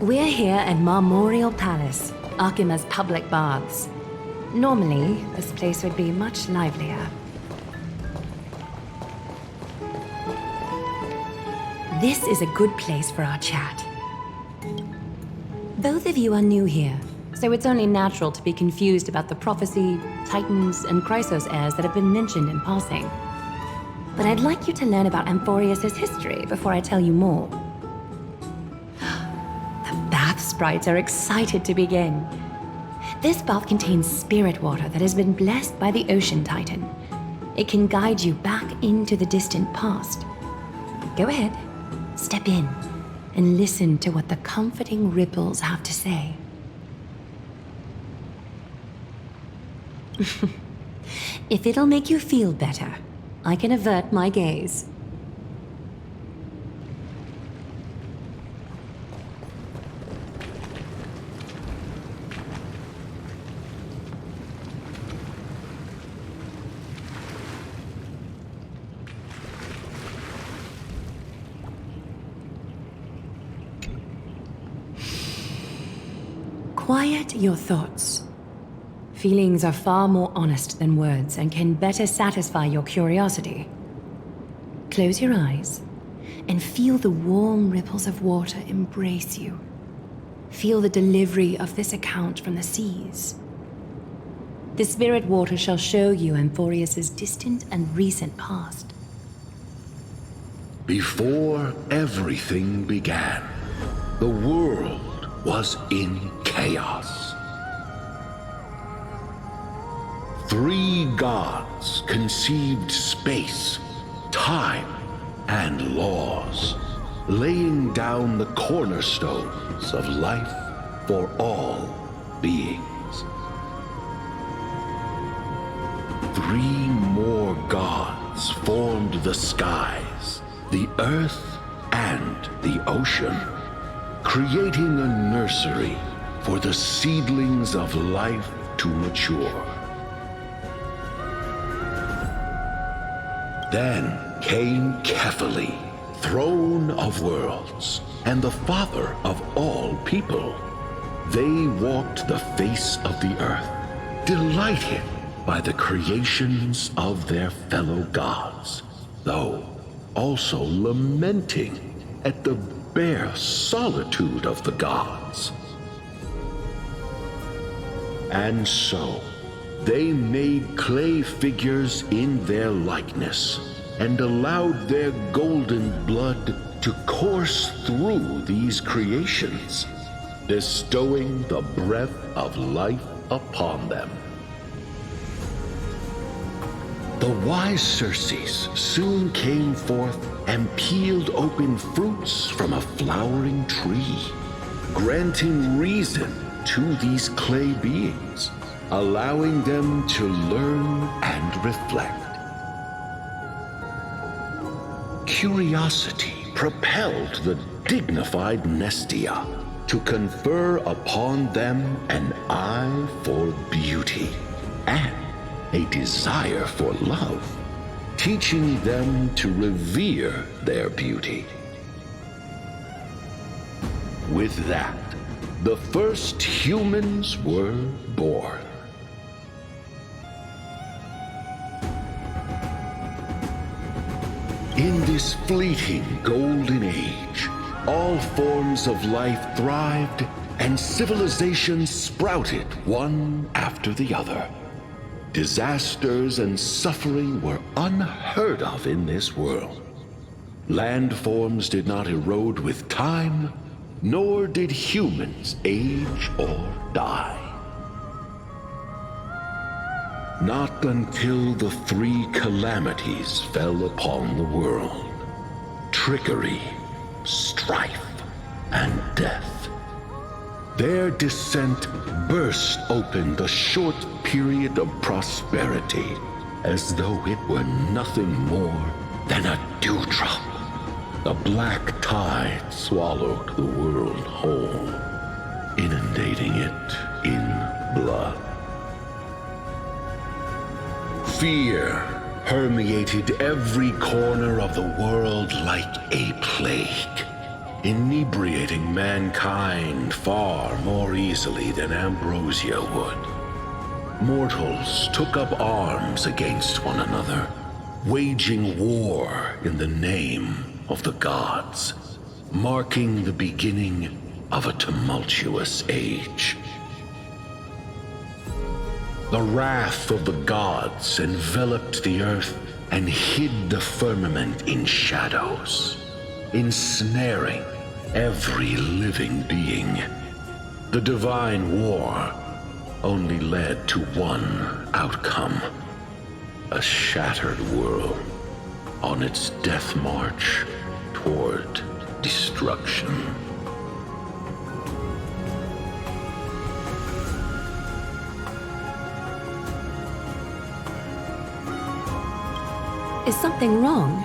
We're here at Marmoreal Palace, Archima's public baths. Normally, this place would be much livelier. This is a good place for our chat. Both of you are new here, so it's only natural to be confused about the prophecy, titans, and Chrysos heirs that have been mentioned in passing. But I'd like you to learn about Amphorius' history before I tell you more. The bath sprites are excited to begin. This bath contains spirit water that has been blessed by the ocean titan. It can guide you back into the distant past. Go ahead, step in, and listen to what the comforting ripples have to say. If it'll make you feel better, I can avert my gaze. Quiet your thoughts. Feelings are far more honest than words and can better satisfy your curiosity. Close your eyes and feel the warm ripples of water embrace you. Feel the delivery of this account from the seas. The spirit water shall show you Amphorius' distant and recent past. Before everything began, the world was in chaos. 3 gods conceived space, time, and laws, laying down the cornerstones of life for all beings. 3 more gods formed the skies, the earth, and the ocean, creating a nursery for the seedlings of life to mature. Then came Kephalli, throne of worlds, and the father of all people. They walked the face of the earth, delighted by the creations of their fellow gods, though also lamenting at the bare solitude of the gods. And so, they made clay figures in their likeness, and allowed their golden blood to course through these creations, bestowing the breath of life upon them. The wise Circes soon came forth and peeled open fruits from a flowering tree, granting reason to these clay beings, allowing them to learn and reflect. Curiosity propelled the dignified Nestia to confer upon them an eye for beauty and a desire for love, teaching them to revere their beauty. With that, the first humans were born. In this fleeting golden age, all forms of life thrived and civilizations sprouted one after the other. Disasters and suffering were unheard of in this world. Landforms did not erode with time, nor did humans age or die. Not until the 3 calamities fell upon the world: trickery, strife, and death. Their descent burst open the short period of prosperity, as though it were nothing more than a dewdrop. The black tide swallowed the world whole, inundating it in blood. Fear permeated every corner of the world like a plague, inebriating mankind far more easily than ambrosia would. Mortals took up arms against one another, waging war in the name of the gods, marking the beginning of a tumultuous age. The wrath of the gods enveloped the earth and hid the firmament in shadows, ensnaring every living being. The divine war only led to one outcome: a shattered world on its death march toward destruction. Is something wrong?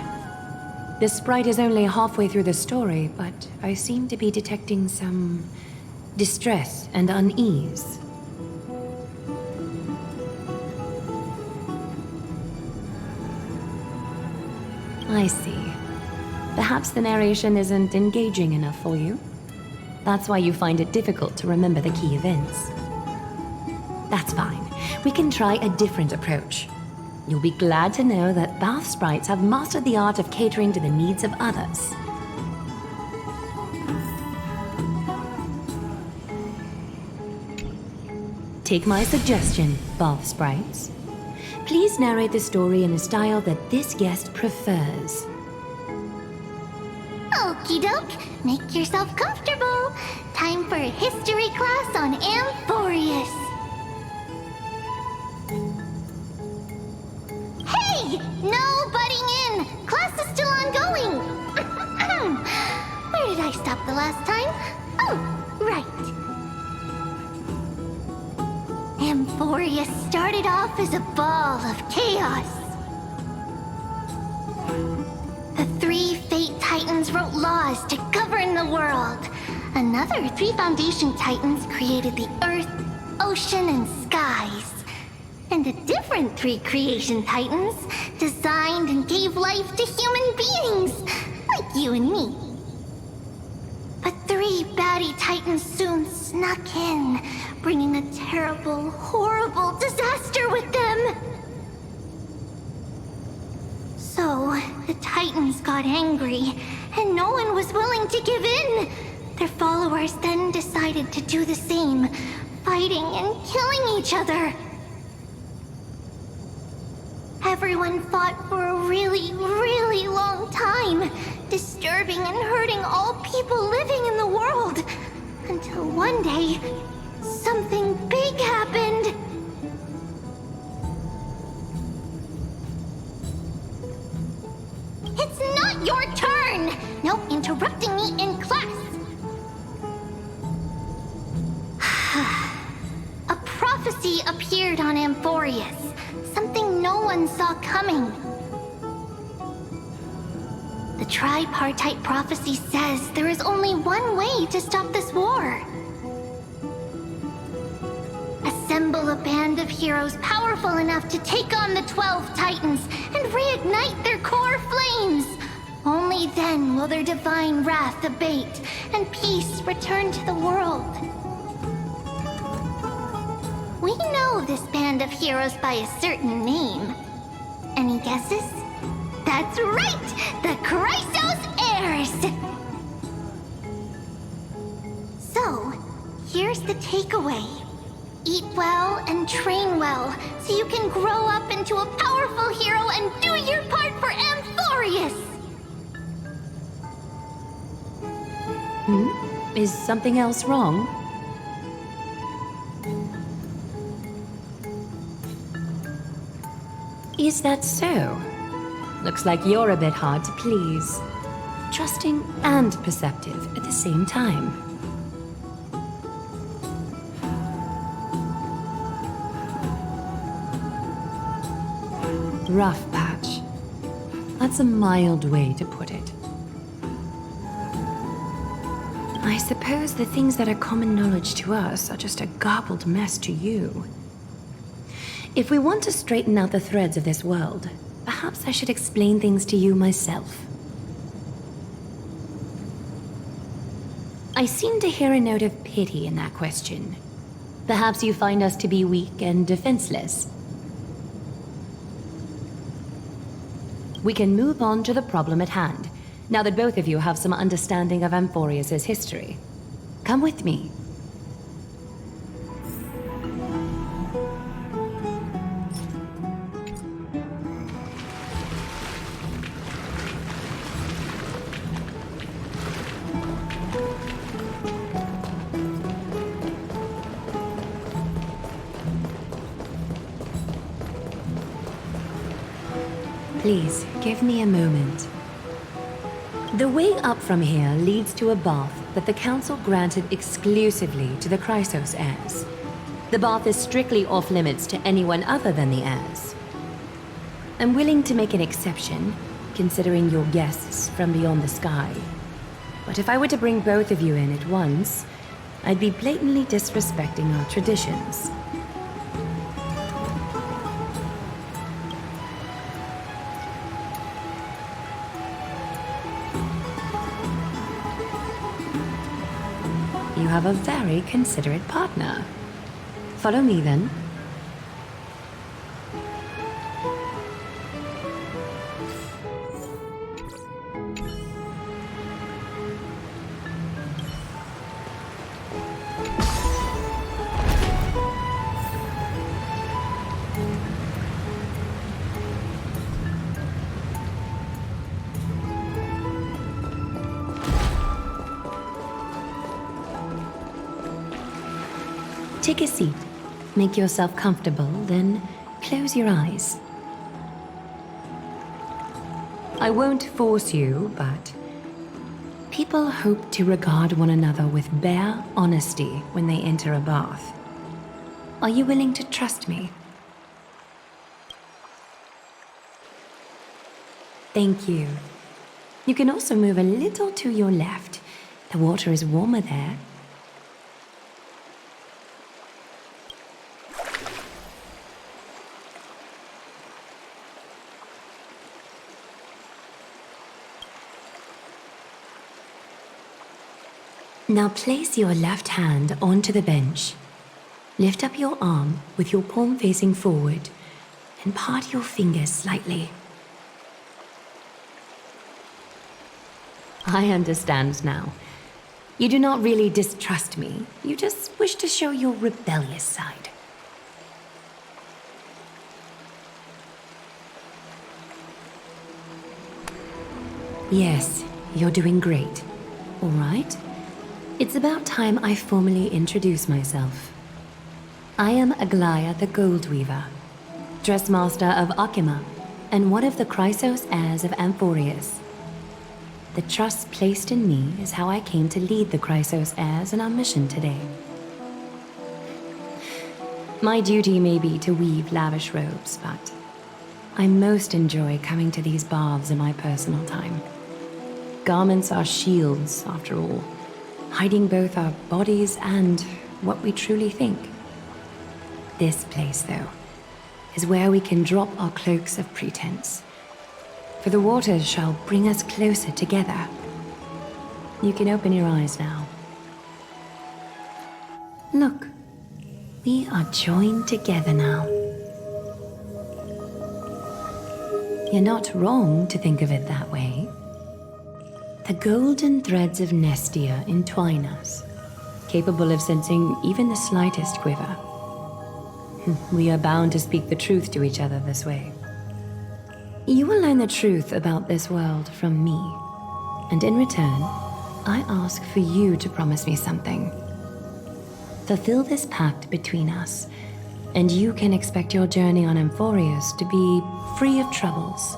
The sprite is only halfway through the story, but I seem to be detecting some distress and unease. I see. Perhaps the narration isn't engaging enough for you. That's why you find it difficult to remember the key events. That's fine. We can try a different approach. You'll be glad to know that bath sprites have mastered the art of catering to the needs of others. Take my suggestion, bath sprites. Please narrate the story in a style that this guest prefers. Okie doke, make yourself comfortable. Time for a history class on Amphorius. Hey! No butting in! Class is still ongoing! Where did I stop the last time? Oh, right. Amphorius started off as a ball of chaos. The three Fate Titans wrote laws to govern the world. Another three Foundation Titans created the Earth, Ocean, and Skies. And the different three Creation Titans designed and gave life to human beings, like you and me. But three baddie Titans soon snuck in, bringing a terrible, horrible disaster with them. So, the Titans got angry, and no one was willing to give in. Their followers then decided to do the same, fighting and killing each other. Everyone fought for a really, really long time, disturbing and hurting all people living in the world. Until one day, something big happened. It's not your turn! No interrupting me in class. A prophecy appeared on Amphorius. Something no one saw coming. The tripartite prophecy says there is only one way to stop this war. Assemble a band of heroes powerful enough to take on the 12 Titans and reignite their core flames. Only then will their divine wrath abate and peace return to the world. We know this band of heroes by a certain name. Any guesses? That's right! The Chrysos Heirs! So, here's the takeaway. Eat well and train well, so you can grow up into a powerful hero and do your part for Amphorius! Is something else wrong? Is that so? Looks like you're a bit hard to please. Trusting and perceptive at the same time. Rough patch. That's a mild way to put it. I suppose the things that are common knowledge to us are just a garbled mess to you. If we want to straighten out the threads of this world, perhaps I should explain things to you myself. I seem to hear a note of pity in that question. Perhaps you find us to be weak and defenseless. We can move on to the problem at hand, now that both of you have some understanding of Amphorius' history. Come with me. Please, give me a moment. The way up from here leads to a bath that the Council granted exclusively to the Chrysos heirs. The bath is strictly off-limits to anyone other than the heirs. I'm willing to make an exception, considering you're guests from beyond the sky. But if I were to bring both of you in at once, I'd be blatantly disrespecting our traditions. You have a very considerate partner. Follow me, then. Take a seat. Make yourself comfortable, then close your eyes. I won't force you, but people hope to regard one another with bare honesty when they enter a bath. Are you willing to trust me? Thank you. You can also move a little to your left. The water is warmer there. Now place your left hand onto the bench. Lift up your arm with your palm facing forward and part your fingers slightly. I understand now. You do not really distrust me. You just wish to show your rebellious side. Yes, you're doing great. All right? It's about time I formally introduce myself. I am Aglaya the Gold Weaver, Dressmaster of Akima, and one of the Chrysos heirs of Amphorius. The trust placed in me is how I came to lead the Chrysos heirs in our mission today. My duty may be to weave lavish robes, but I most enjoy coming to these baths in my personal time. Garments are shields, after all, hiding both our bodies and what we truly think. This place, though, is where we can drop our cloaks of pretense, for the waters shall bring us closer together. You can open your eyes now. Look, we are joined together now. You're not wrong to think of it that way. The golden threads of Nestia entwine us, capable of sensing even the slightest quiver. We are bound to speak the truth to each other this way. You will learn the truth about this world from me, and in return, I ask for you to promise me something. Fulfill this pact between us, and you can expect your journey on Amphorius to be free of troubles.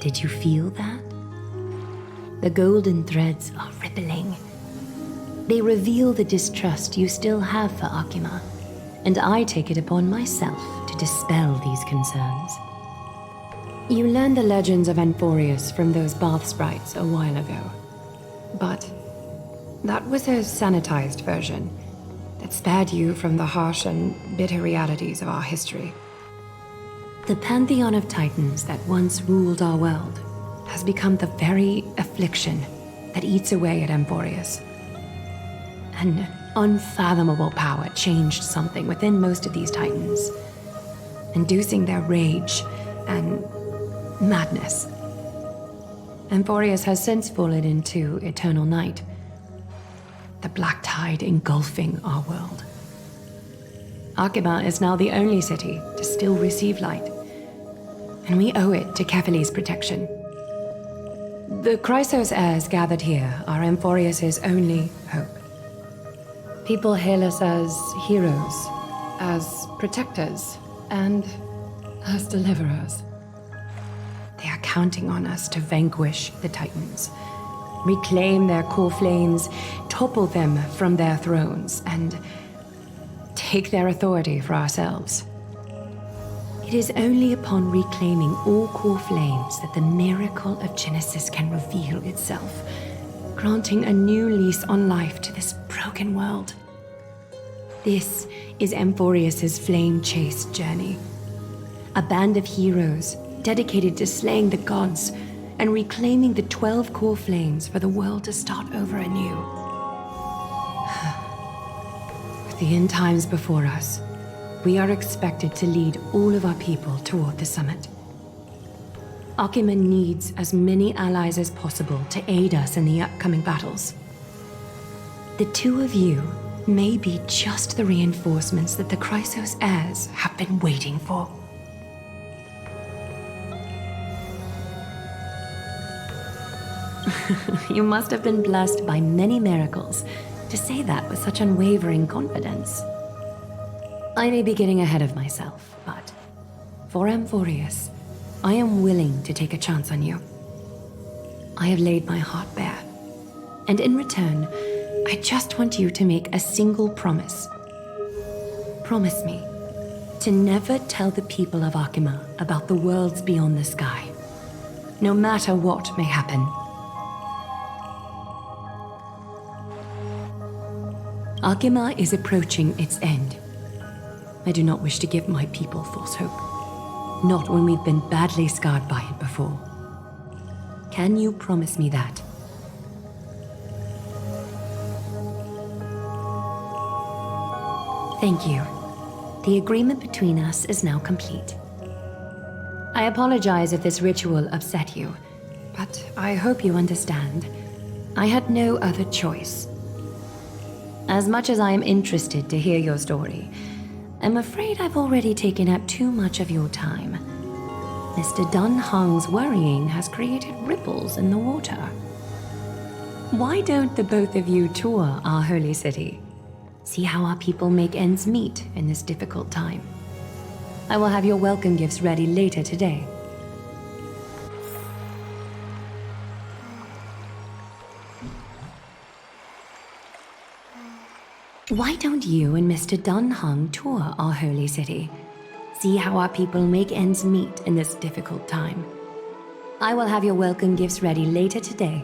Did you feel that? The golden threads are rippling. They reveal the distrust you still have for Akima, and I take it upon myself to dispel these concerns. You learned the legends of Amphorius from those bath sprites a while ago, but that was a sanitized version that spared you from the harsh and bitter realities of our history. The pantheon of titans that once ruled our world has become the very affliction that eats away at Amphorius. An unfathomable power changed something within most of these titans, inducing their rage and madness. Amphorius has since fallen into eternal night, the black tide engulfing our world. Arkhima is now the only city to still receive light, and we owe it to Kephile's protection. The Chrysos heirs gathered here are Amphorius' only hope. People hail us as heroes, as protectors, and as deliverers. They are counting on us to vanquish the Titans, reclaim their core flames, topple them from their thrones, and take their authority for ourselves. It is only upon reclaiming all core flames that the miracle of Genesis can reveal itself, granting a new lease on life to this broken world. This is Amphorius' flame-chased journey. A band of heroes dedicated to slaying the gods and reclaiming the 12 core flames for the world to start over anew. With the end times before us, we are expected to lead all of our people toward the summit. Arkhima needs as many allies as possible to aid us in the upcoming battles. The two of you may be just the reinforcements that the Chrysos heirs have been waiting for. You must have been blessed by many miracles to say that with such unwavering confidence. I may be getting ahead of myself, but for Amphorius, I am willing to take a chance on you. I have laid my heart bare, and in return, I just want you to make a single promise. Promise me to never tell the people of Arkhima about the worlds beyond the sky, no matter what may happen. Arkhima is approaching its end. I do not wish to give my people false hope. Not when we've been badly scarred by it before. Can you promise me that? Thank you. The agreement between us is now complete. I apologize if this ritual upset you, but I hope you understand. I had no other choice. As much as I am interested to hear your story, I'm afraid I've already taken up too much of your time. Mr. Dunhung's worrying has created ripples in the water. Why don't the both of you tour our holy city? See how our people make ends meet in this difficult time. I will have your welcome gifts ready later today. Why don't you and Mr. Dunhung tour our holy city? See how our people make ends meet in this difficult time. I will have your welcome gifts ready later today.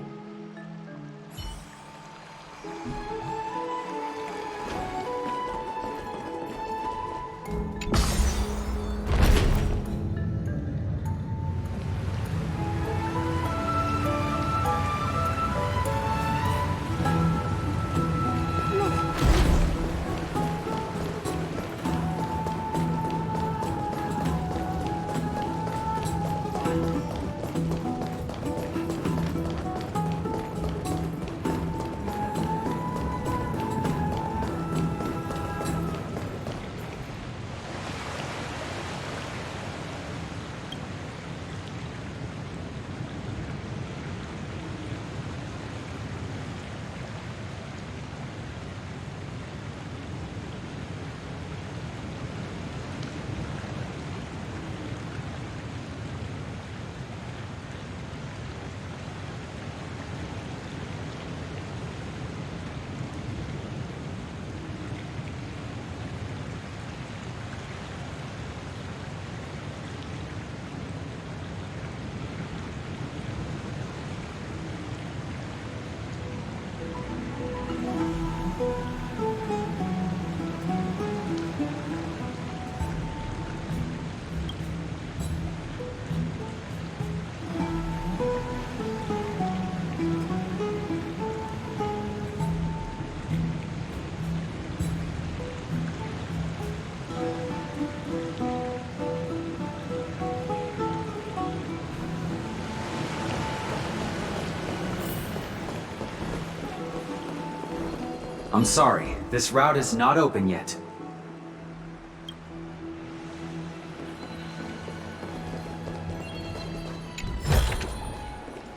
I'm sorry, this route is not open yet.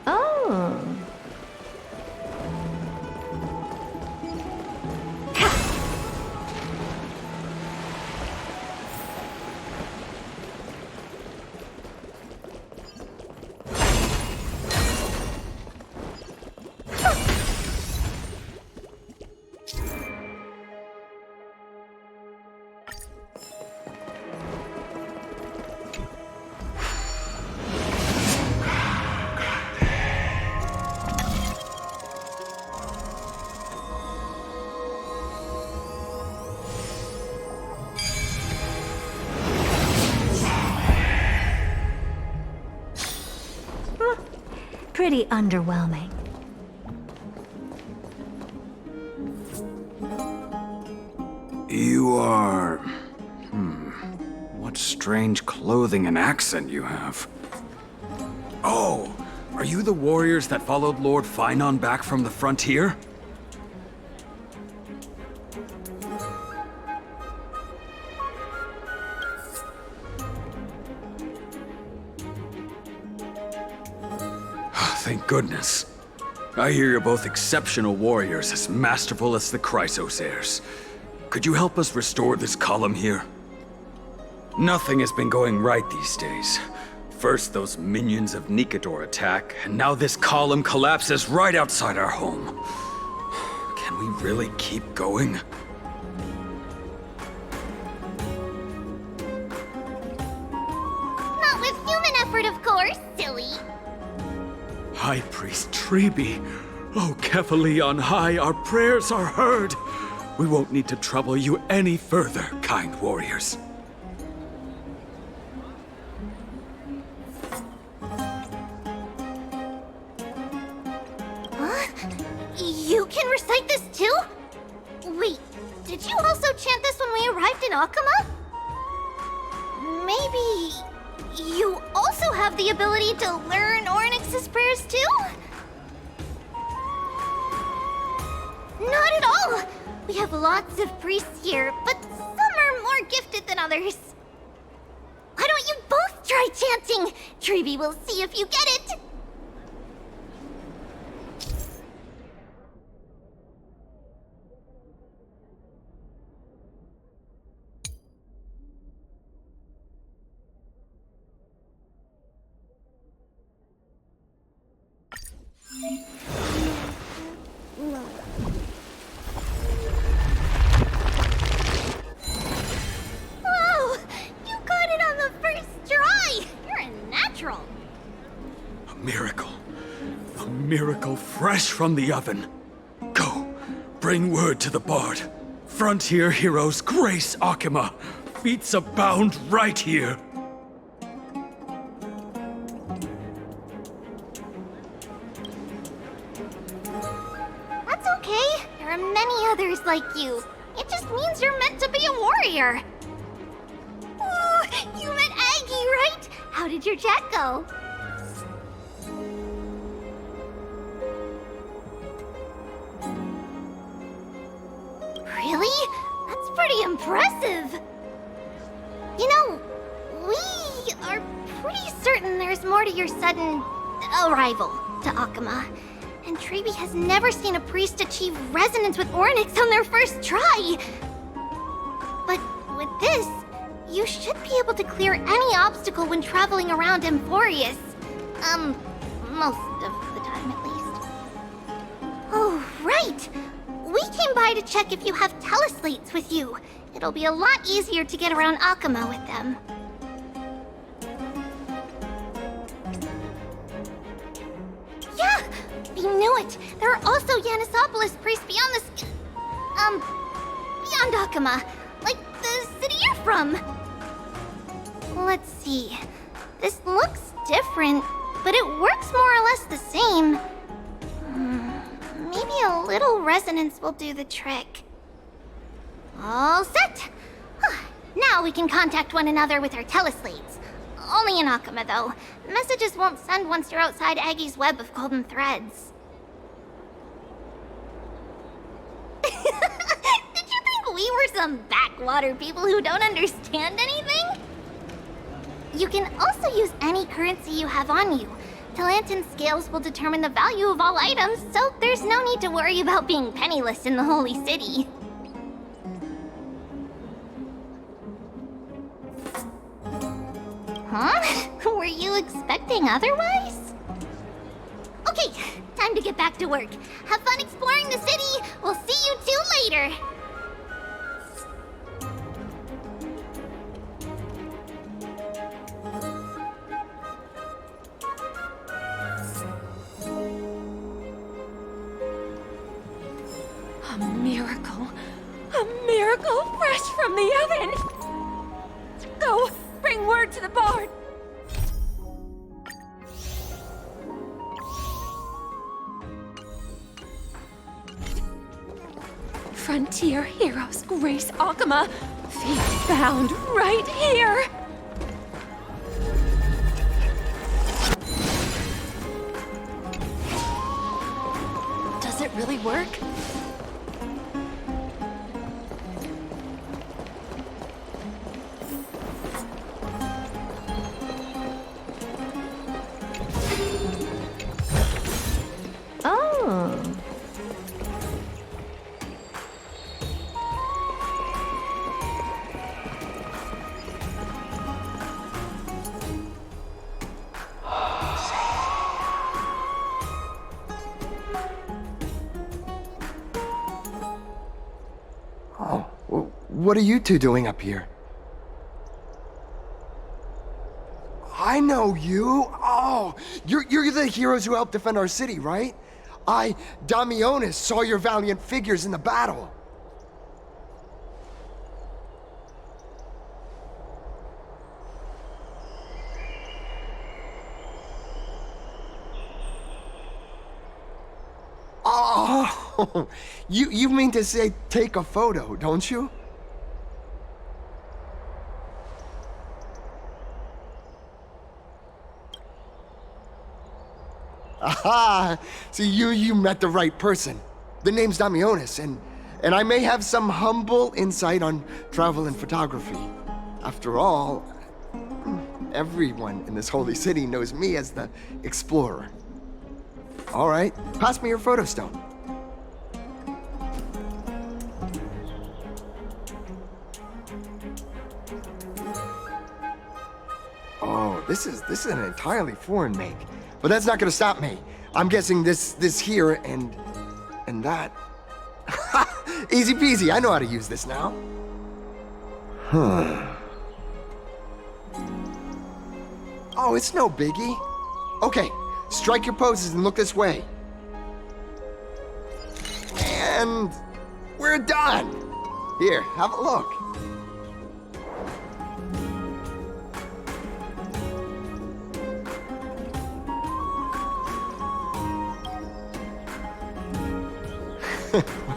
Oh. Pretty underwhelming. You are... What strange clothing and accent you have. Oh, are you the warriors that followed Lord Finon back from the frontier? Thank goodness. I hear you're both exceptional warriors, as masterful as the Chrysos heirs. Could you help us restore this column here? Nothing has been going right these days. First those minions of Nicator attack, and now this column collapses right outside our home. Can we really keep going? Not with human effort, of course, silly. High Priest Treeby, oh, Kefali on high, our prayers are heard. We won't need to trouble you any further, kind warriors. You can recite this too? Wait, did you also chant this when we arrived in Akama? Maybe you also have the ability to learn Ornyx's prayers too? Not at all! We have lots of priests here, but some are more gifted than others. Why don't you both try chanting? Treeby will see if you get it. Whoa! You got it on the first try! You're a natural. A miracle. A miracle fresh from the oven. Go, bring word to the Bard. Frontier heroes grace Akama. Feats abound right here. That's okay. There are many others like you. It just means you're meant to be a warrior. Oh, you met Aggie, right? How did your chat go? Really? That's pretty impressive. You know, we are pretty certain there's more to your sudden arrival to Akama. And Treeby has never seen a priest achieve resonance with Ornyx on their first try. But with this, you should be able to clear any obstacle when traveling around Emphorius. Most of the time at least. Oh, right! We came by to check if you have teleslates with you. It'll be a lot easier to get around Akama with them. Yeah! We knew it! There are also Yanisopolis priests beyond the beyond Akama. Like the city you're from. Let's see. This looks different, but it works more or less the same. Maybe a little resonance will do the trick. All set! Now we can contact one another with our teleslates. Only in Akama, though. Messages won't send once you're outside Aggie's web of golden threads. for some backwater people who don't understand anything? You can also use any currency you have on you. Talantan scales will determine the value of all items, so there's no need to worry about being penniless in the Holy City. Huh? Were you expecting otherwise? Okay, time to get back to work. Have fun exploring the city. We'll see you two later. A miracle. A miracle fresh from the oven. Go, bring word to the bard. Frontier heroes grace Akama. Fate found right here. Does it really work? Oh. What are you two doing up here? I know you. Oh, you're the heroes who helped defend our city, right? Damionis, saw your valiant figures in the battle. Oh, you mean to say take a photo, don't you? Aha! See, you met the right person. The name's Damionis, and I may have some humble insight on travel and photography. After all, everyone in this holy city knows me as the explorer. All right, pass me your photo stone. Oh, this is an entirely foreign make. But that's not gonna stop me. I'm guessing this here and that. Easy peasy, I know how to use this now. Huh. Oh, it's no biggie. Okay, strike your poses and look this way. And we're done. Here, have a look.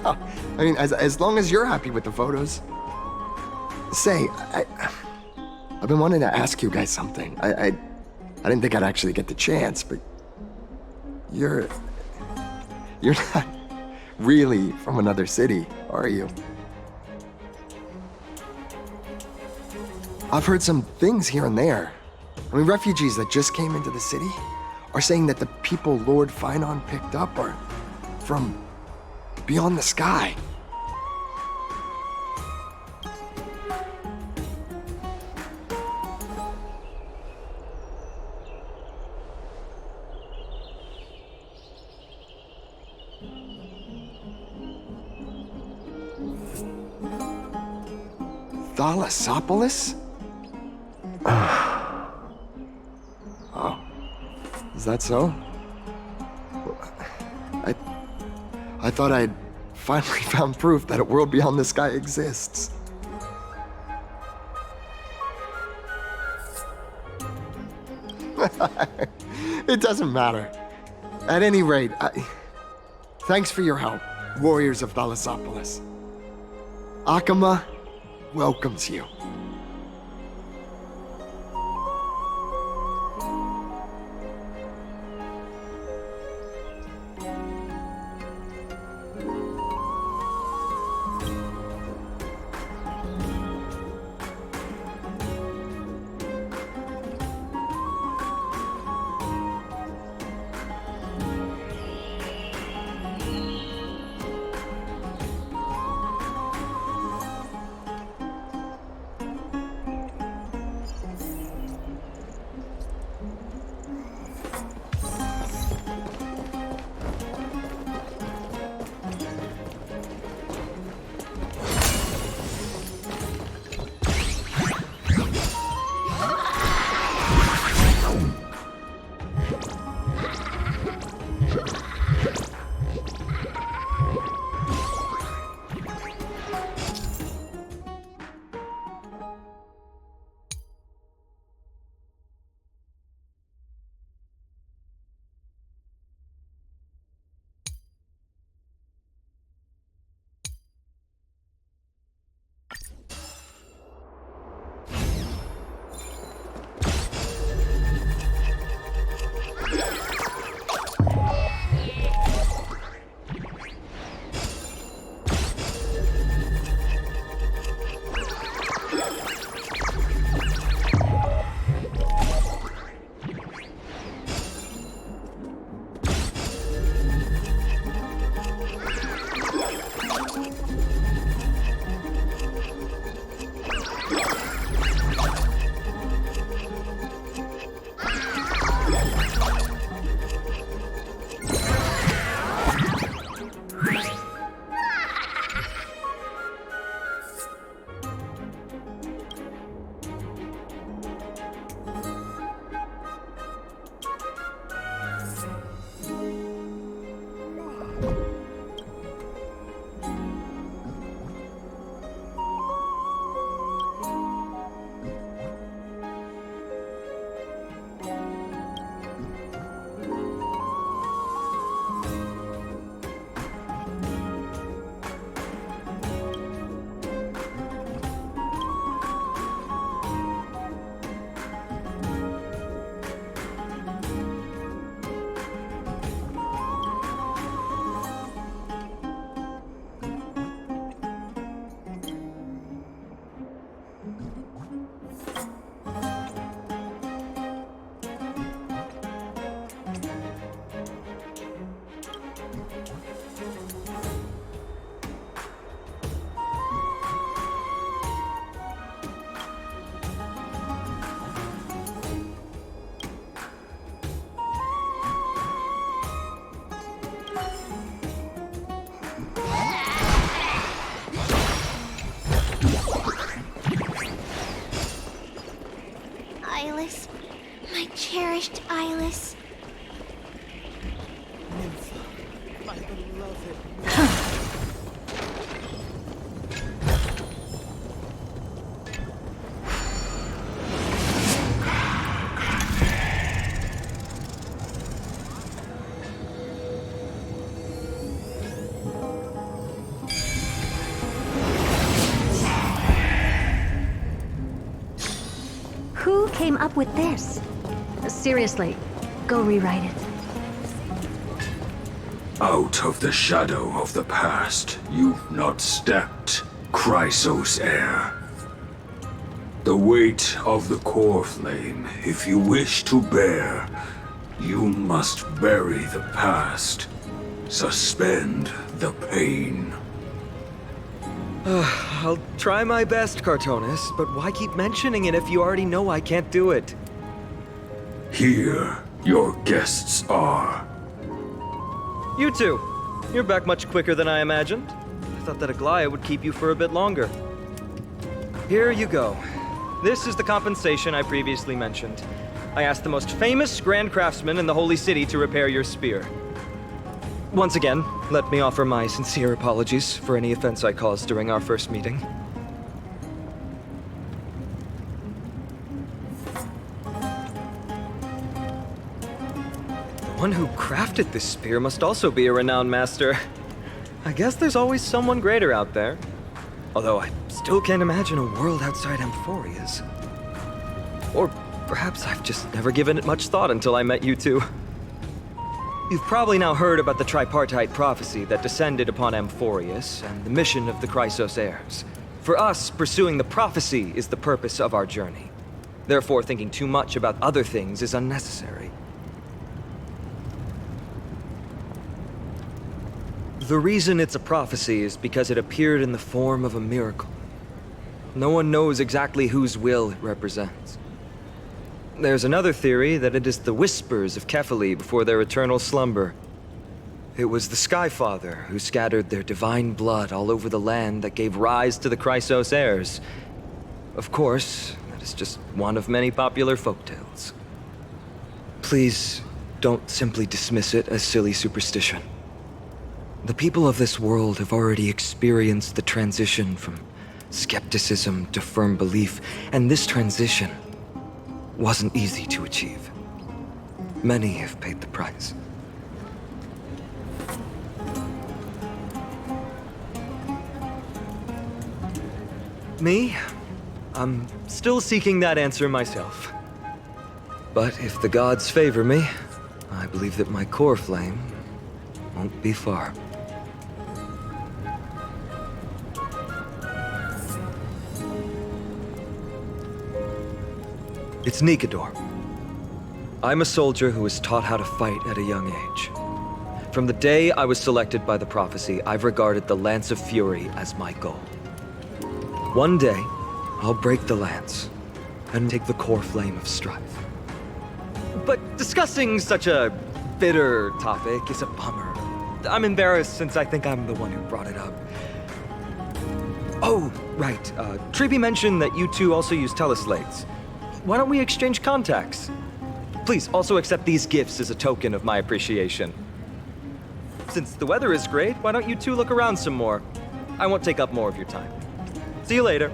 Well, I mean, as long as you're happy with the photos. Say, I've been wanting to ask you guys something. I didn't think I'd actually get the chance, but you're not really from another city, are you? I've heard some things here and there. I mean, refugees that just came into the city are saying that the people Lord Finon picked up are from beyond the sky. Thalassopolis? Oh, is that so? I thought I'd finally found proof that a world beyond the sky exists. It doesn't matter. At any rate, thanks for your help, warriors of Thalassopolis. Akama welcomes you. Silas. Who came up with this? Seriously, go rewrite it. Out of the shadow of the past, you've not stepped, Chrysos heir. The weight of the core flame, if you wish to bear, you must bury the past. Suspend the pain. I'll try my best, Cartonis, but why keep mentioning it if you already know I can't do it? Here, your guests are. You two. You're back much quicker than I imagined. I thought that Aglaya would keep you for a bit longer. Here you go. This is the compensation I previously mentioned. I asked the most famous Grand Craftsman in the Holy City to repair your spear. Once again, let me offer my sincere apologies for any offense I caused during our first meeting. The one who crafted this spear must also be a renowned master. I guess there's always someone greater out there. Although I still can't imagine a world outside Amphoria's. Or perhaps I've just never given it much thought until I met you two. You've probably now heard about the tripartite prophecy that descended upon Amphorius and the mission of the Chrysos heirs. For us, pursuing the prophecy is the purpose of our journey. Therefore, thinking too much about other things is unnecessary. The reason it's a prophecy is because it appeared in the form of a miracle. No one knows exactly whose will it represents. There's another theory that it is the whispers of Kefali before their eternal slumber. It was the Skyfather who scattered their divine blood all over the land that gave rise to the Chrysos heirs. Of course, that is just one of many popular folktales. Please, don't simply dismiss it as silly superstition. The people of this world have already experienced the transition from skepticism to firm belief, and this transition wasn't easy to achieve. Many have paid the price. Me? I'm still seeking that answer myself. But if the gods favor me, I believe that my core flame won't be far. It's Nikador. I'm a soldier who was taught how to fight at a young age. From the day I was selected by the prophecy, I've regarded the Lance of Fury as my goal. One day, I'll break the lance and take the core flame of strife. But discussing such a bitter topic is a bummer. I'm embarrassed since I think I'm the one who brought it up. Oh, right. Treeby mentioned that you two also use teleslates. Why don't we exchange contacts? Please also accept these gifts as a token of my appreciation. Since the weather is great, why don't you two look around some more? I won't take up more of your time. See you later.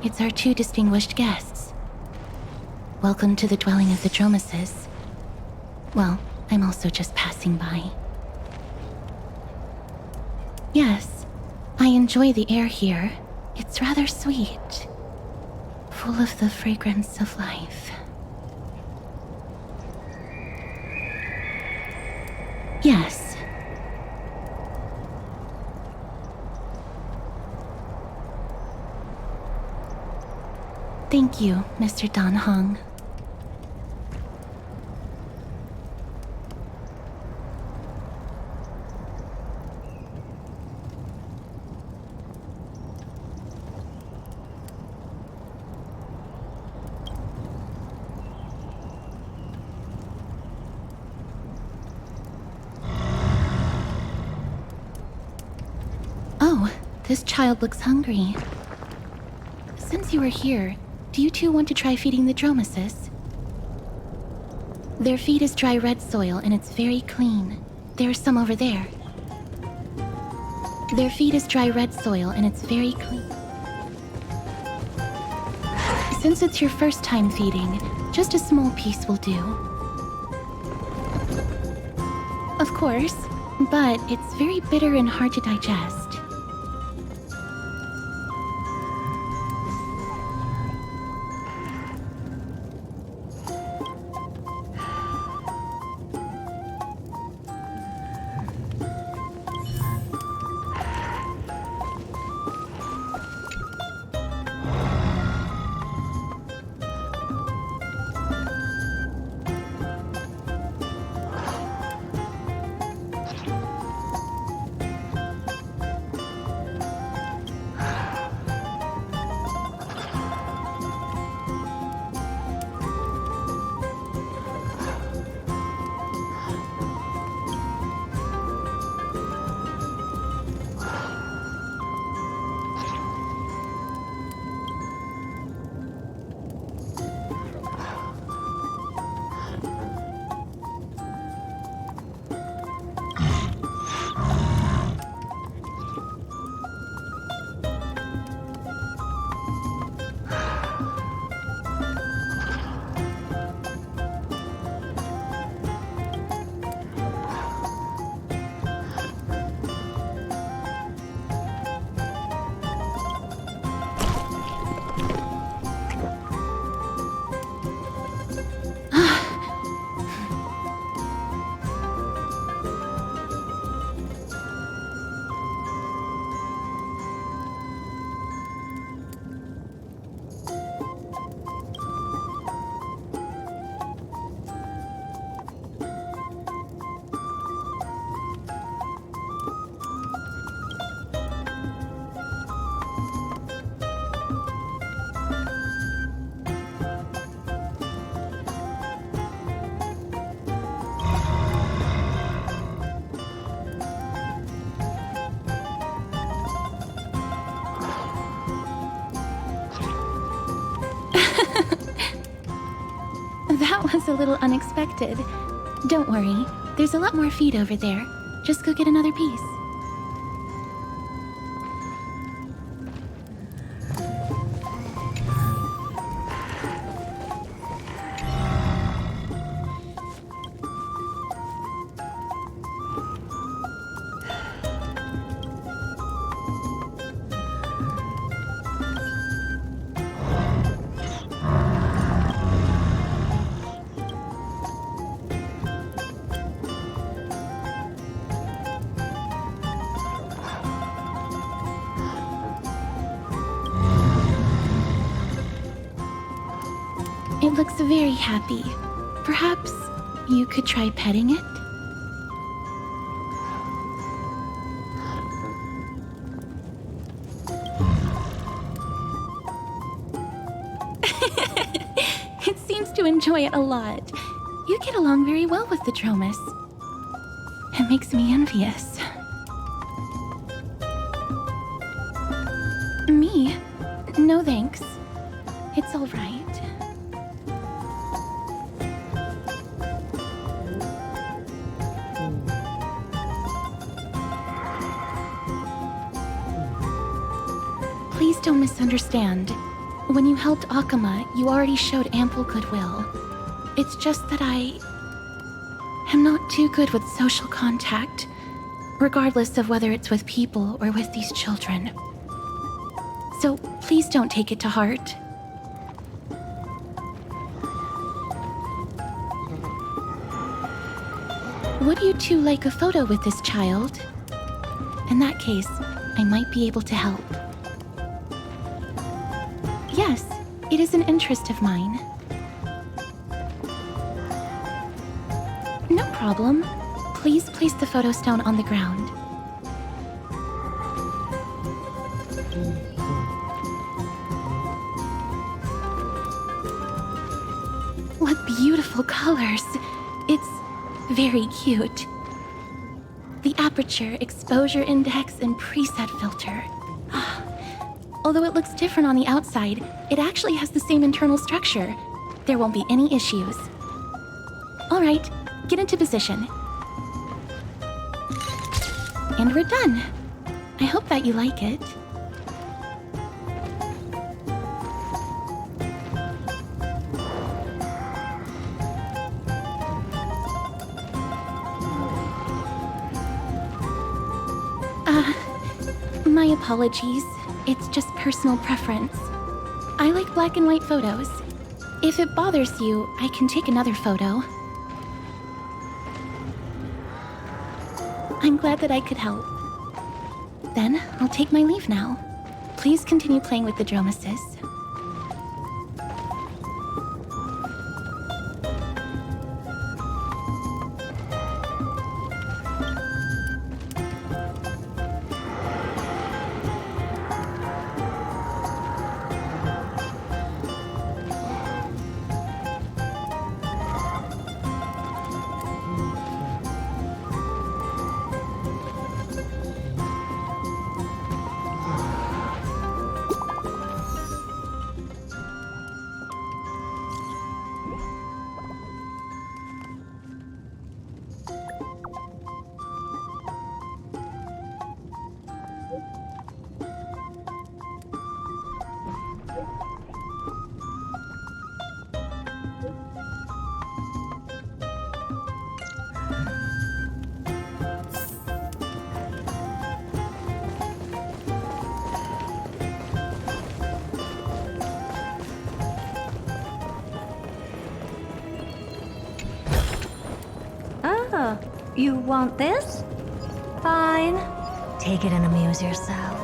It's our two distinguished guests. Welcome to the dwelling of the Dromeses. Well, I'm also just passing by. Yes, I enjoy the air here. It's rather sweet, full of the fragrance of life. Yes. Thank you, Mr. Dan Hong. Oh, this child looks hungry. Since you are here, do you two want to try feeding the Dromesis? Their feed is dry red soil and it's very clean. There's some over there. Their feed is dry red soil and it's very clean. Since it's your first time feeding, just a small piece will do. Of course, but it's very bitter and hard to digest. That was a little unexpected. Don't worry, there's a lot more feed over there. Just go get another piece. It looks very happy. Perhaps you could try petting it? It seems to enjoy it a lot. You get along very well with the Dromus. It makes me envious. Me? No thanks. It's all right. Please don't misunderstand. When you helped Akama, you already showed ample goodwill. It's just that I am not too good with social contact. regardless of whether it's with people or with these children. So please don't take it to heart. Would you two like a photo with this child? In that case, I might be able to help. Yes, it is an interest of mine. No problem. Please place the photo stone on the ground. What beautiful colors! It's very cute. The aperture, exposure index, and preset filter. Although it looks different on the outside, it actually has the same internal structure. There won't be any issues. All right, get into position. And we're done. I hope that you like it. My apologies. It's just personal preference. I like black and white photos. If it bothers you, I can take another photo. I'm glad that I could help. Then, I'll take my leave now. Please continue playing with the Dromesis. Oh, you want this? Fine. Take it and amuse yourself.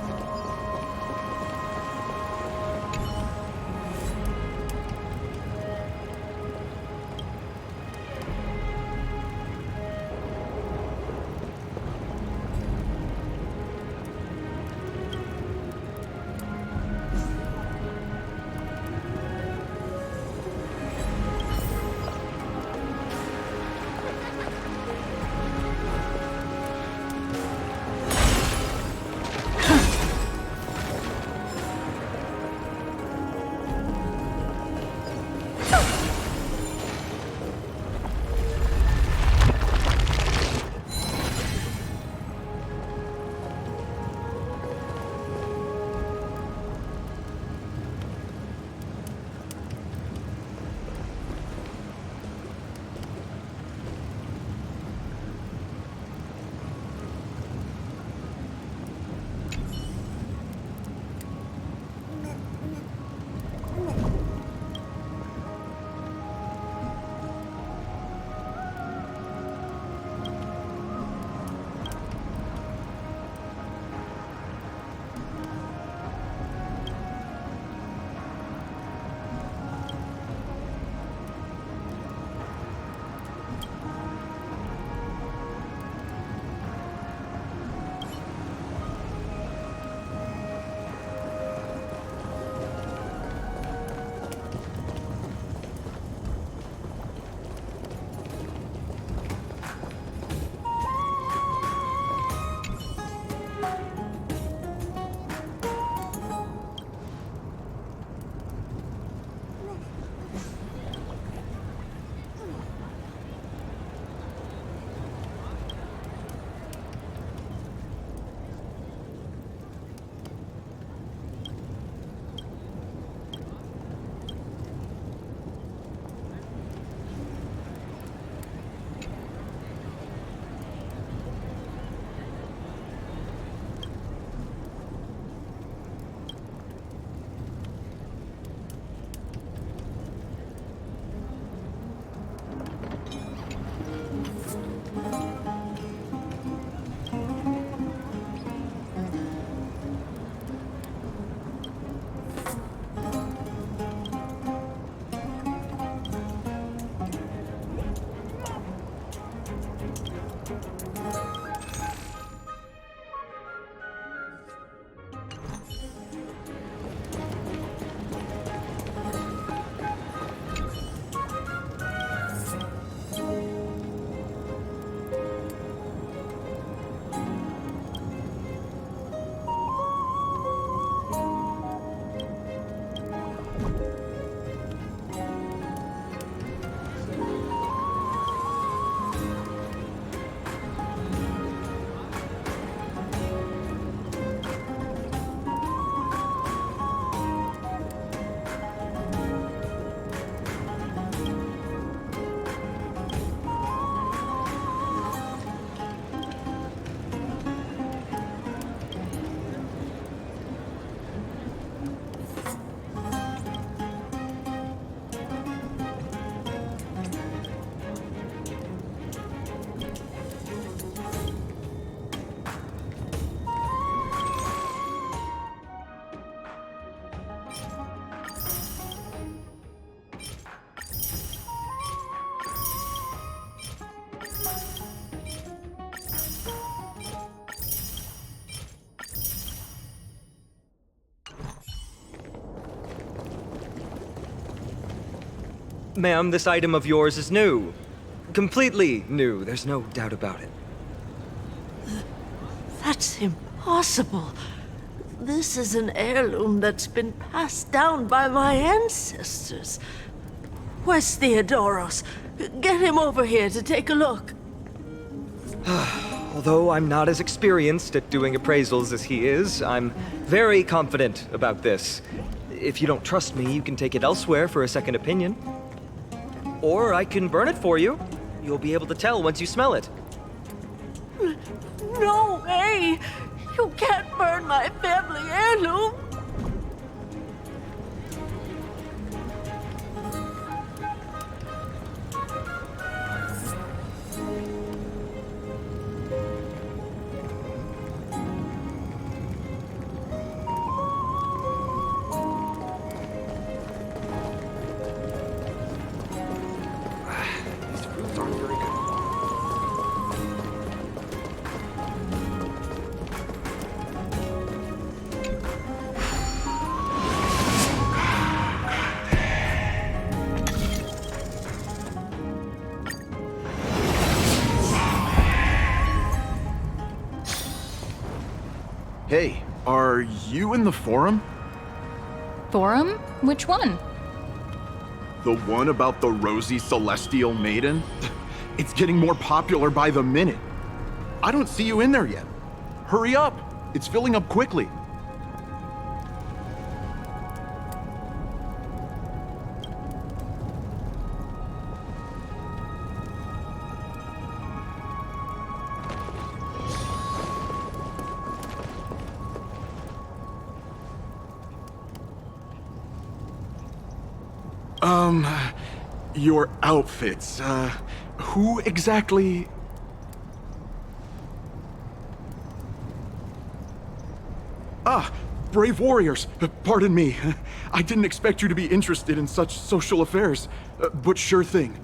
Ma'am, this item of yours is new. Completely new, there's no doubt about it. That's impossible. This is an heirloom that's been passed down by my ancestors. Where's Theodoros? Get him over here to take a look. Although I'm not as experienced at doing appraisals as he is, I'm very confident about this. If you don't trust me, you can take it elsewhere for a second opinion. Or I can burn it for you. You'll be able to tell once you smell it. No way! You can't burn my family heirloom! These foods aren't very good. Hey, are you in the forum? Forum? Which one? The one about the rosy celestial maiden? It's getting more popular by the minute. I don't see you in there yet. Hurry up! It's filling up quickly. Your outfits, who exactly... Ah, brave warriors, pardon me. I didn't expect you to be interested in such social affairs, but sure thing.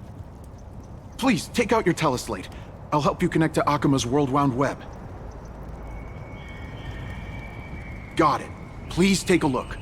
Please, take out your teleslate. I'll help you connect to Akuma's World Wound Web. Got it. Please take a look.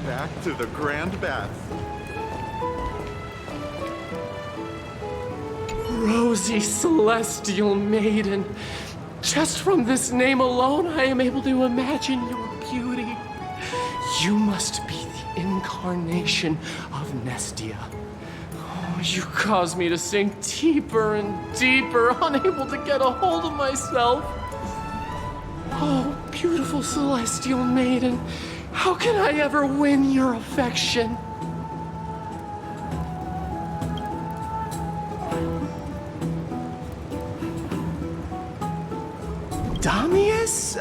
Back to the Grand Baths. Rosy Celestial Maiden. Just from this name alone, I am able to imagine your beauty. You must be the incarnation of Nestia. Oh, you cause me to sink deeper and deeper, unable to get a hold of myself. Oh, beautiful Celestial Maiden. How can I ever win your affection? Damius?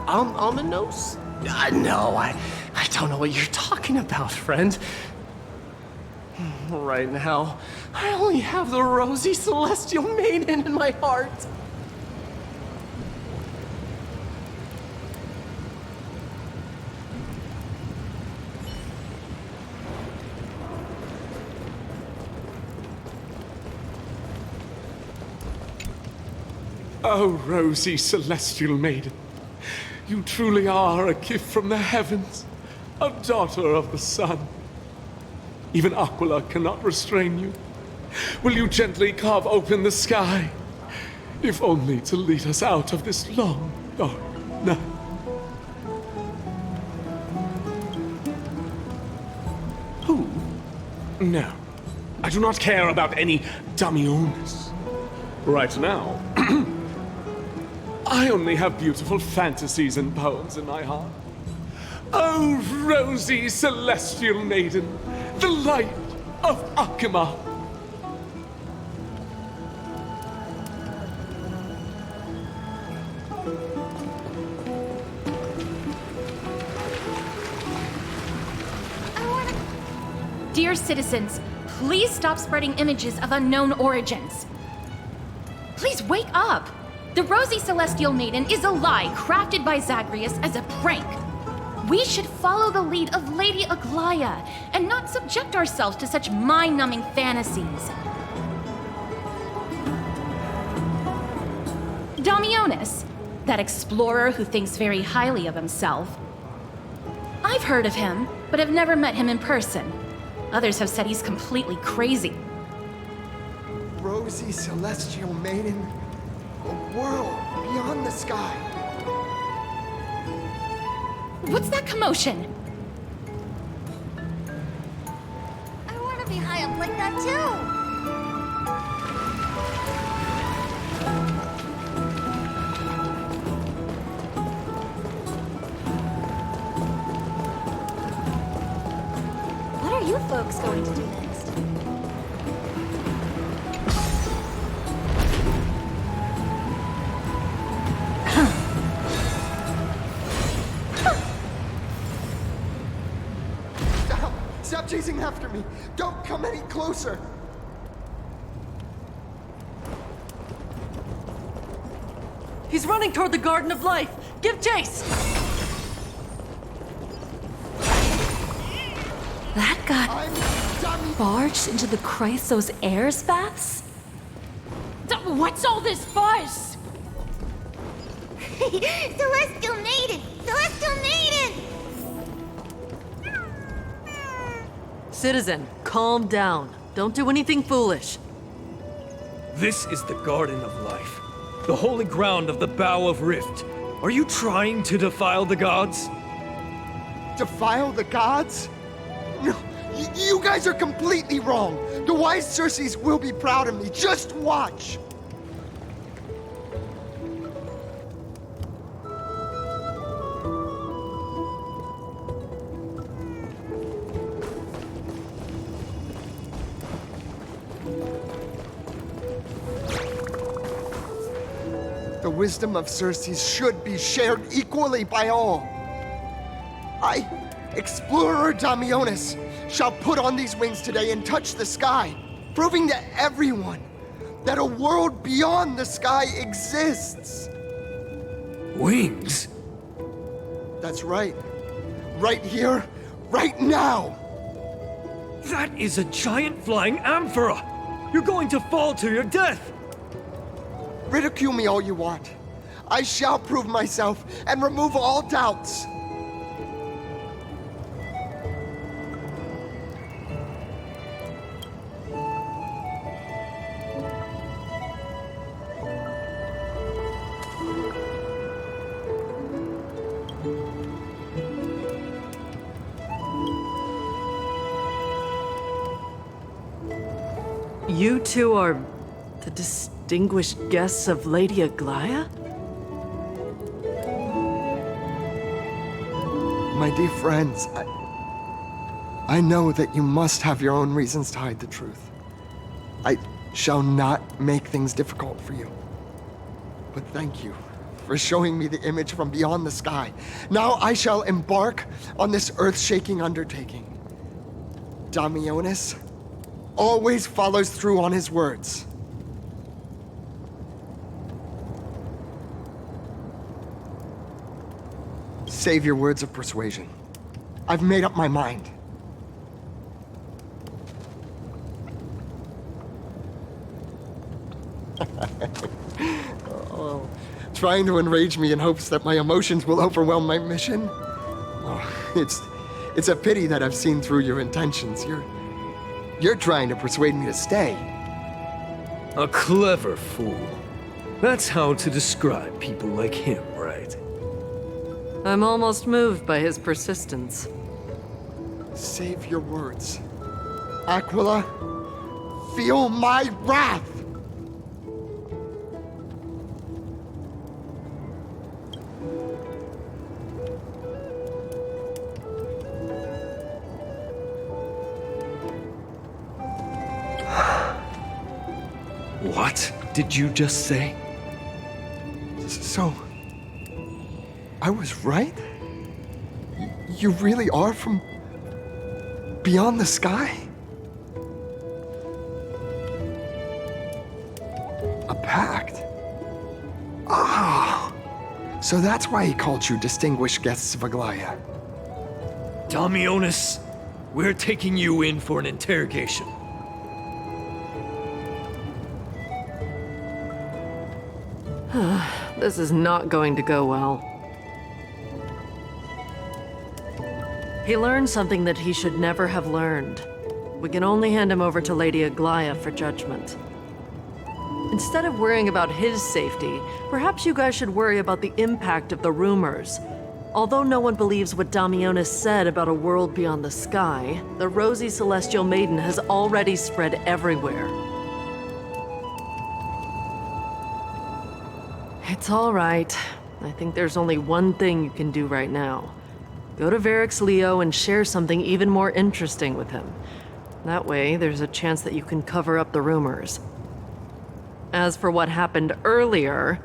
Ominos? No, I don't know what you're talking about, friend. Right now, I only have the rosy Celestial Maiden in my heart. Oh, rosy celestial maiden, you truly are a gift from the heavens, a daughter of the sun. Even Aquila cannot restrain you. Will you gently carve open the sky, if only to lead us out of this long, dark night? Who? No, I do not care about any Damiones. Right now, I only have beautiful fantasies and poems in my heart. Oh, rosy celestial maiden, the light of Akima. Dear citizens, please stop spreading images of unknown origins. Please wake up! The Rosy Celestial Maiden is a lie crafted by Zagreus as a prank. We should follow the lead of Lady Aglaya and not subject ourselves to such mind-numbing fantasies. Damiones, that explorer who thinks very highly of himself. I've heard of him, but have never met him in person. Others have said he's completely crazy. Rosy celestial maiden, a world beyond the sky. What's that commotion? I want to be high up like that too. What are you folks going to do next? Stop chasing after me! Don't come any closer! He's running toward the Garden of Life. Give chase! That got I'm barged into the Chrysos Heirs baths? What's all this fuss? Celestial Maiden! Celestial Maiden! Citizen, calm down. Don't do anything foolish. This is the Garden of Life, the holy ground of the Bow of Rift. Are you trying to defile the gods? Defile the gods? No, you guys are completely wrong. The wise Circes will be proud of me. Just watch. The wisdom of Circes should be shared equally by all. I, Explorer Damiones, shall put on these wings today and touch the sky, proving to everyone that a world beyond the sky exists. Wings? That's right. Right here, right now. That is a giant flying amphora! You're going to fall to your death! Ridicule me all you want. I shall prove myself and remove all doubts. You two are the distinguished guests of Lady Aglaya? My dear friends, I know that you must have your own reasons to hide the truth. I shall not make things difficult for you. But thank you for showing me the image from beyond the sky. Now I shall embark on this earth-shaking undertaking. Damiones always follows through on his words. Save your words of persuasion. I've made up my mind. Trying to enrage me in hopes that my emotions will overwhelm my mission? Oh, it's a pity that I've seen through your intentions. You're trying to persuade me to stay. A clever fool. That's how to describe people like him, right? I'm almost moved by his persistence. Save your words. Aquila, feel my wrath! What did you just say? So, I was right? You really are from beyond the sky? A pact? Ah! So that's why he called you distinguished guests of Aglaya. Damionis, we're taking you in for an interrogation. This is not going to go well. He learned something that he should never have learned. We can only hand him over to Lady Aglaya for judgment. Instead of worrying about his safety, perhaps you guys should worry about the impact of the rumors. Although no one believes what Damionis said about a world beyond the sky, the rosy celestial maiden has already spread everywhere. It's all right. I think there's only one thing you can do right now. Go to Varix Leo and share something even more interesting with him. That way, there's a chance that you can cover up the rumors. As for what happened earlier,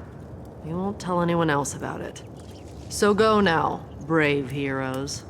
you won't tell anyone else about it. So go now, brave heroes.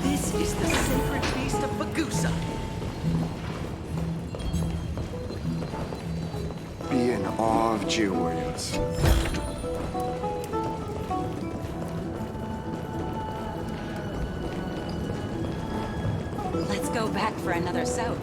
This is the sacred beast of Bagusa. Be in awe of Jew warriors. Let's go back for another soap.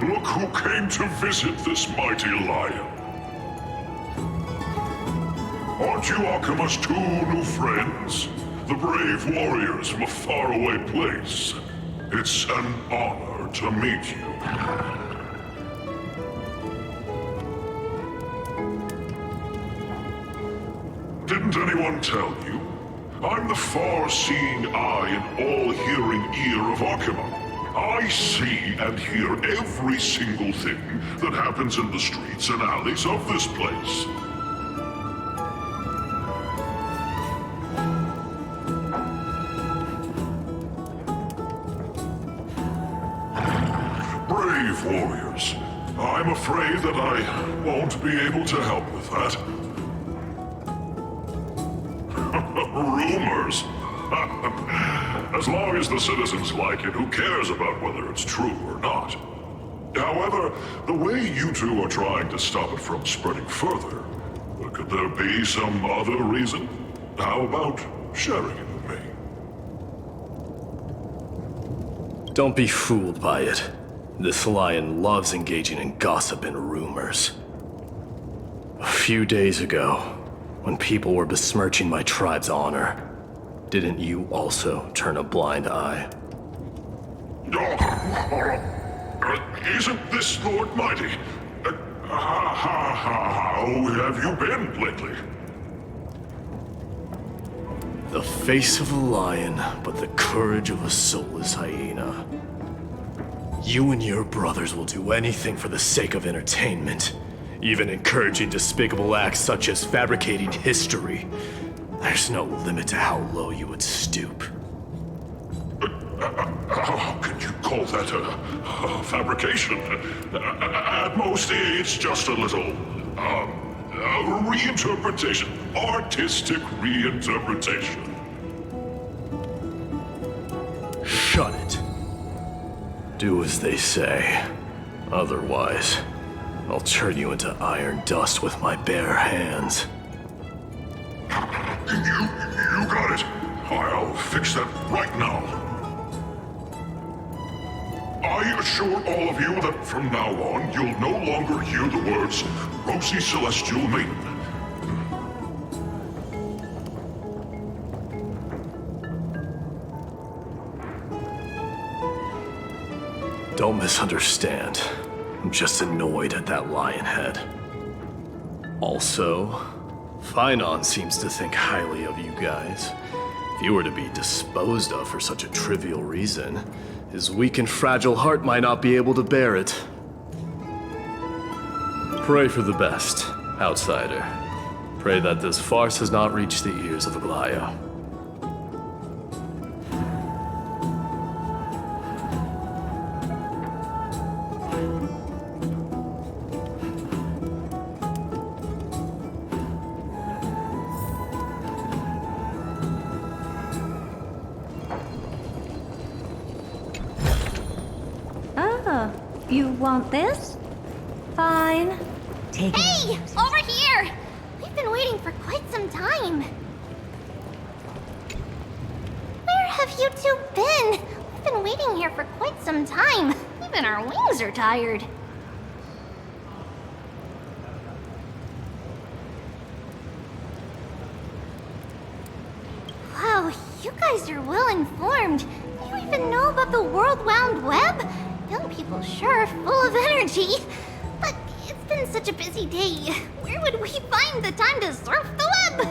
Look who came to visit this mighty lion. Aren't you Akima's two new friends? The brave warriors from a faraway place. It's an honor to meet you. Didn't anyone tell you? I'm the far-seeing eye and all-hearing ear of Akima. I see and hear every single thing that happens in the streets and alleys of this place. Brave warriors. I'm afraid that I won't be able to help with that. Rumors. As long as the citizens like it, who cares about whether it's true or not? However, the way you two are trying to stop it from spreading further, could there be some other reason? How about sharing it with me? Don't be fooled by it. This lion loves engaging in gossip and rumors. A few days ago, when people were besmirching my tribe's honor, didn't you also turn a blind eye? Isn't this Lord Mighty? How have you been lately? The face of a lion, but the courage of a soulless hyena. You and your brothers will do anything for the sake of entertainment, even encouraging despicable acts such as fabricating history. There's no limit to how low you would stoop. How can you call that a fabrication? At most, it's just a little, reinterpretation. Artistic reinterpretation. Shut it. Do as they say. Otherwise, I'll turn you into iron dust with my bare hands. You got it. I'll fix that right now. I assure all of you that from now on, you'll no longer hear the words Rosy Celestial Maiden. Don't misunderstand. I'm just annoyed at that lion head. Also, Finon seems to think highly of you guys. If you were to be disposed of for such a trivial reason, his weak and fragile heart might not be able to bear it. Pray for the best, outsider. Pray that this farce has not reached the ears of Aglaya. You want this? Fine. Take it. Hey! Over here! We've been waiting for quite some time. Where have you two been? We've been waiting here for quite some time. Even our wings are tired. Wow, you guys are well informed. You even know about the World Wound Web? Young people sure are full of energy. But it's been such a busy day. Where would we find the time to surf the web?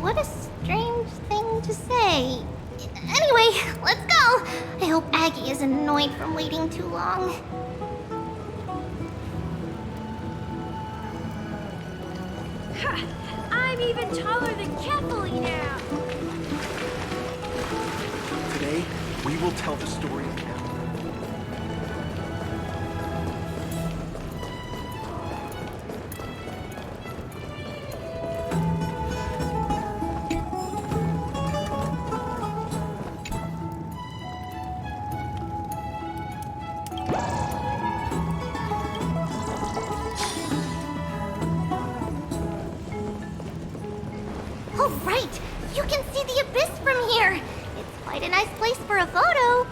What a strange thing to say. Anyway, let's go. I hope Aggie isn't annoyed from waiting too long. Ha! I'm even taller than Kefali now! Today, we will tell the story of Kefali. Oh, right! You can see the abyss from here! It's quite a nice place for a photo.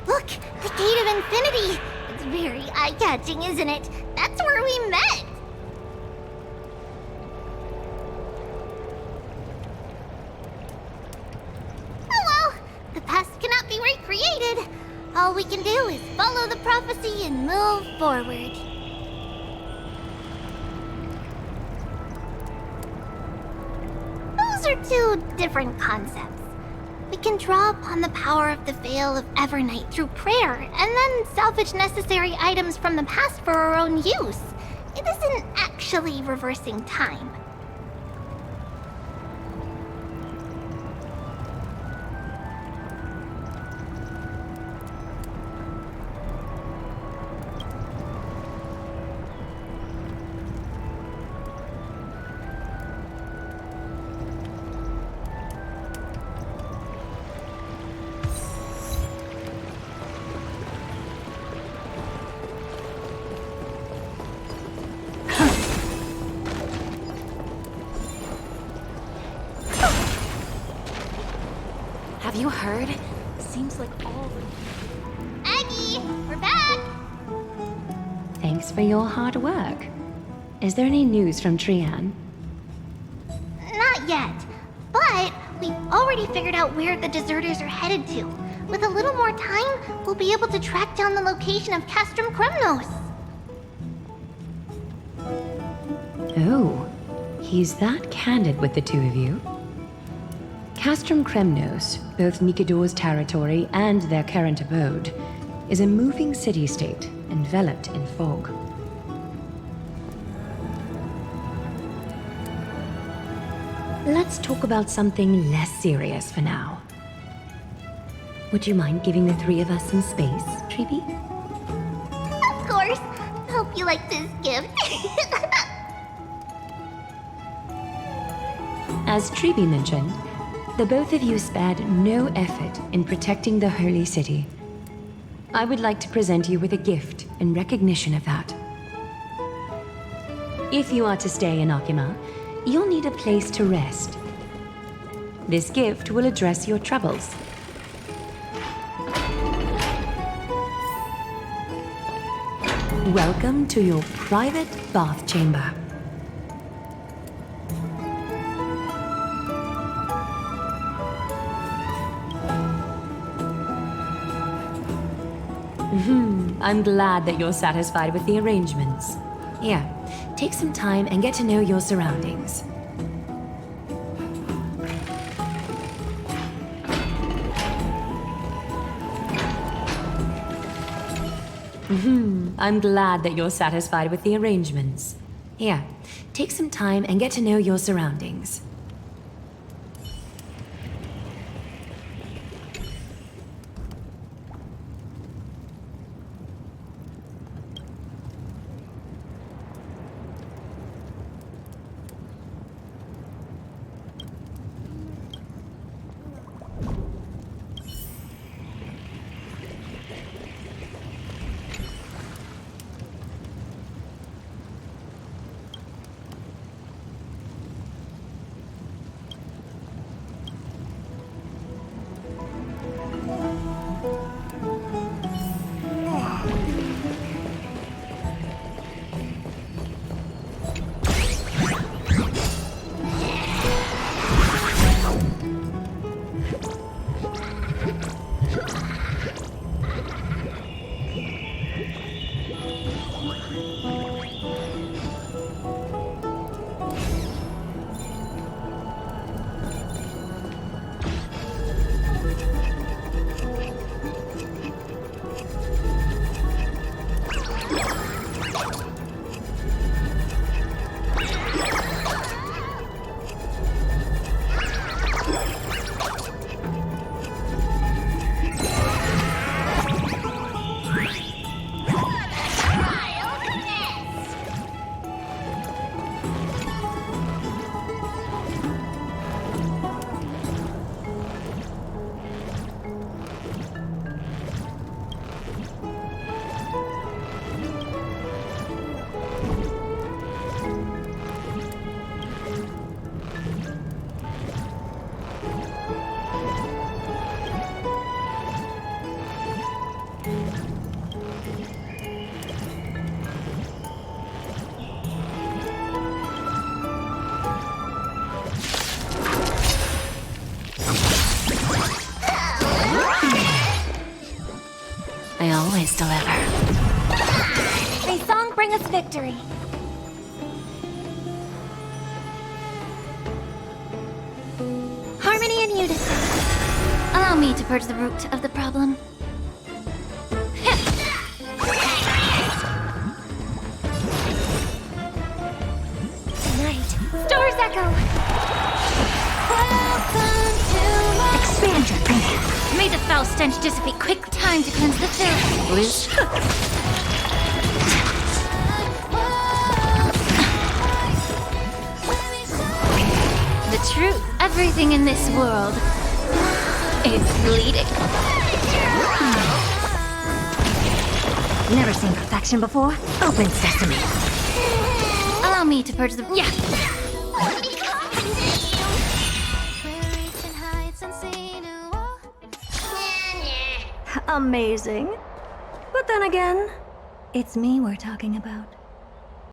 Look! The Gate of Infinity! It's very eye-catching, isn't it? That's where we met! created. All we can do is follow the prophecy and move forward. Those are two different concepts. We can draw upon the power of the Veil of Evernight through prayer, and then salvage necessary items from the past for our own use. It isn't actually reversing time. Have you heard? Seems like all Aggie, we're back! Thanks for your hard work. Is there any news from Trian? Not yet, but we've already figured out where the deserters are headed to. With a little more time, we'll be able to track down the location of Castrum Kremnos. Oh, he's that candid with the two of you. Castrum Kremnos, both Nikador's territory and their current abode, is a moving city-state enveloped in fog. Let's talk about something less serious for now. Would you mind giving the three of us some space, Treeby? Of course. Hope you like this gift. As Treeby mentioned, the both of you spared no effort in protecting the holy city. I would like to present you with a gift in recognition of that. If you are to stay in Akima, you'll need a place to rest. This gift will address your troubles. Welcome to your private bath chamber. I'm glad that you're satisfied with the arrangements. Here, take some time and get to know your surroundings. I'm glad that you're satisfied with the arrangements. Here, take some time and get to know your surroundings. I always deliver. May song bring us victory. Harmony and unison. Allow me to purge the root of the problem. Tonight, stars echo. Expand your thinking. May the foul stench dissipate quickly. Time to cleanse the filth. Please. The truth. Everything in this world is bleeding. Never seen perfection before? Open sesame. Allow me to purge the... Yeah. Amazing. But then again, it's me we're talking about.